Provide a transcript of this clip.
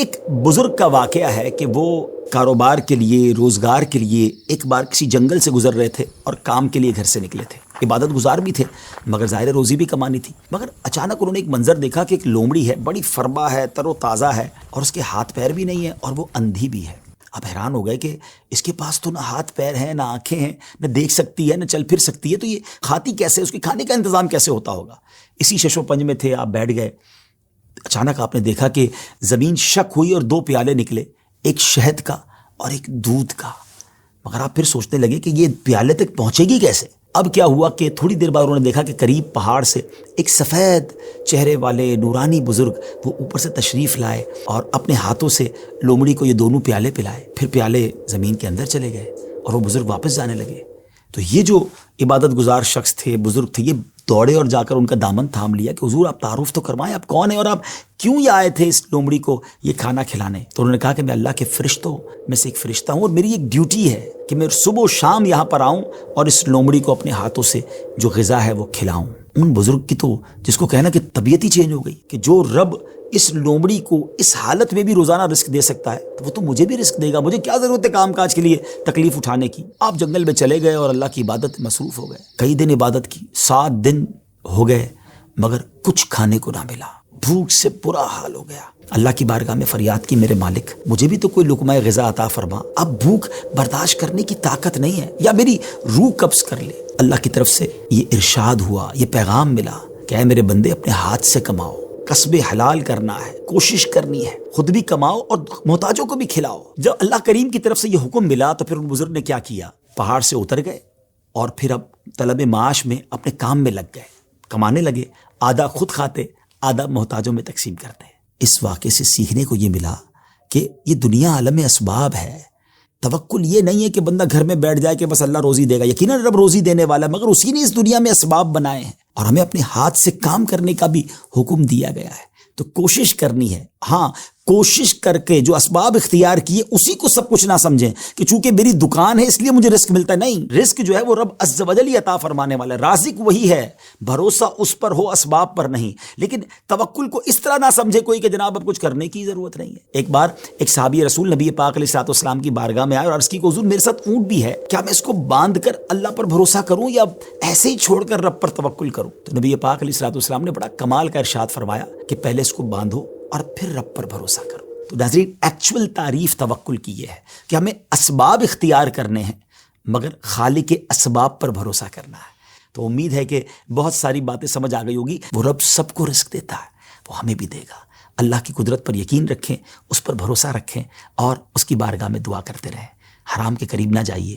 ایک بزرگ کا واقعہ ہے کہ وہ کاروبار کے لیے، روزگار کے لیے ایک بار کسی جنگل سے گزر رہے تھے اور کام کے لیے گھر سے نکلے تھے. عبادت گزار بھی تھے مگر ظاہر روزی بھی کمانی تھی. مگر اچانک انہوں نے ایک منظر دیکھا کہ ایک لومڑی ہے، بڑی فربا ہے، تر و تازہ ہے، اور اس کے ہاتھ پیر بھی نہیں ہیں اور وہ اندھی بھی ہے. اب حیران ہو گئے کہ اس کے پاس تو نہ ہاتھ پیر ہیں، نہ آنکھیں ہیں، نہ دیکھ سکتی ہے، نہ چل پھر سکتی ہے، تو یہ کھاتی کیسے؟ اس کے کھانے کا انتظام کیسے ہوتا ہوگا؟ اسی شش و پنج میں تھے، آپ بیٹھ گئے. اچانک آپ نے دیکھا کہ زمین شک ہوئی اور 2 پیالے نکلے، ایک شہد کا اور ایک دودھ کا. مگر آپ پھر سوچنے لگے کہ یہ پیالے تک پہنچے گی کیسے؟ اب کیا ہوا کہ تھوڑی دیر بعد انہوں نے دیکھا کہ قریب پہاڑ سے ایک سفید چہرے والے نورانی بزرگ وہ اوپر سے تشریف لائے اور اپنے ہاتھوں سے لومڑی کو یہ دونوں پیالے پلائے. پھر پیالے زمین کے اندر چلے گئے اور وہ بزرگ واپس جانے لگے. تو یہ جو عبادت گزار شخص تھے، بزرگ تھے، یہ دوڑے اور جا کر ان کا دامن تھام لیا کہ حضور آپ تعارف تو کرمائیں، آپ کون ہیں اور آپ کیوں یہ آئے تھے اس لومڑی کو یہ کھانا کھلانے؟ تو انہوں نے کہا کہ میں اللہ کے فرشتوں میں سے ایک فرشتہ ہوں اور میری ایک ڈیوٹی ہے کہ میں صبح و شام یہاں پر آؤں اور اس لومڑی کو اپنے ہاتھوں سے جو غذا ہے وہ کھلاؤں. ان بزرگ کی تو جس کو کہنا کہ طبیعت ہی چینج ہو گئی کہ جو رب اس لومڑی کو اس حالت میں بھی روزانہ رزق دے سکتا ہے تو وہ تو مجھے بھی رزق دے گا، مجھے کیا ضرورت ہے کام کاج کے لیے تکلیف اٹھانے کی. آپ جنگل میں چلے گئے اور اللہ کی عبادت میں مصروف ہو گئے. کئی دن عبادت کی، 7 دن ہو گئے مگر کچھ کھانے کو نہ ملا. بھوک سے برا حال ہو گیا. اللہ کی بارگاہ میں فریاد کی، میرے مالک مجھے بھی تو کوئی لقمہ غذا عطا فرما. اب بھوک برداشت کرنے کی طاقت نہیں ہے، یا میری روح قبض کر لے. اللہ کی طرف سے یہ ارشاد ہوا، یہ پیغام ملا کہ اے میرے بندے اپنے ہاتھ سے کماؤ، کسب حلال کرنا ہے، کوشش کرنی ہے، خود بھی کماؤ اور محتاجوں کو بھی کھلاؤ. جب اللہ کریم کی طرف سے یہ حکم ملا تو پھر ان بزرگ نے کیا کیا؟ پہاڑ سے اتر گئے اور پھر اب طلب معاش میں اپنے کام میں لگ گئے، کمانے لگے. آدھا خود کھاتے، آدھا محتاجوں میں تقسیم کرتے. اس واقعے سے سیکھنے کو یہ ملا کہ یہ دنیا عالم اسباب ہے. توکل یہ نہیں ہے کہ بندہ گھر میں بیٹھ جائے کہ بس اللہ روزی دے گا. یقیناً رب روزی دینے والا، مگر اسی نے اس دنیا میں اسباب بنائے ہیں اور ہمیں اپنے ہاتھ سے کام کرنے کا بھی حکم دیا گیا ہے. تو کوشش کرنی ہے. ہاں، کوشش کر کے جو اسباب اختیار کیے اسی کو سب کچھ نہ سمجھیں کہ چونکہ میری دکان ہے اس لیے مجھے رزق ملتا ہے. نہیں، رزق جو ہے وہ رب عز و جل عطا فرمانے والا ہے. رازق وہی ہے، بھروسہ اس پر ہو، اسباب پر نہیں. لیکن توکل کو اس طرح نہ سمجھے کوئی کہ جناب اب کچھ کرنے کی ضرورت نہیں ہے. ایک بار ایک صحابی رسول نبی پاک علیہ الصلوۃ والسلام کی بارگاہ میں آئے اور عرض کی کہ حضور میرے ساتھ اونٹ بھی ہے، کیا میں اس کو باندھ کر اللہ پر بھروسہ کروں یا ایسے ہی چھوڑ کر رب پر توکل کروں؟ تو نبی پاک علیہ الصلوۃ والسلام نے بڑا کمال کا ارشاد فرمایا کہ پہلے اس کو باندھو اور پھر رب پر بھروسہ کرو. تو ناظرین، ایکچول تعریف توکل کی یہ ہے کہ ہمیں اسباب اختیار کرنے ہیں مگر خالق اسباب پر بھروسہ کرنا ہے. تو امید ہے کہ بہت ساری باتیں سمجھ آ گئی ہوگی. وہ رب سب کو رزق دیتا ہے، وہ ہمیں بھی دے گا. اللہ کی قدرت پر یقین رکھیں، اس پر بھروسہ رکھیں اور اس کی بارگاہ میں دعا کرتے رہیں. حرام کے قریب نہ جائیے.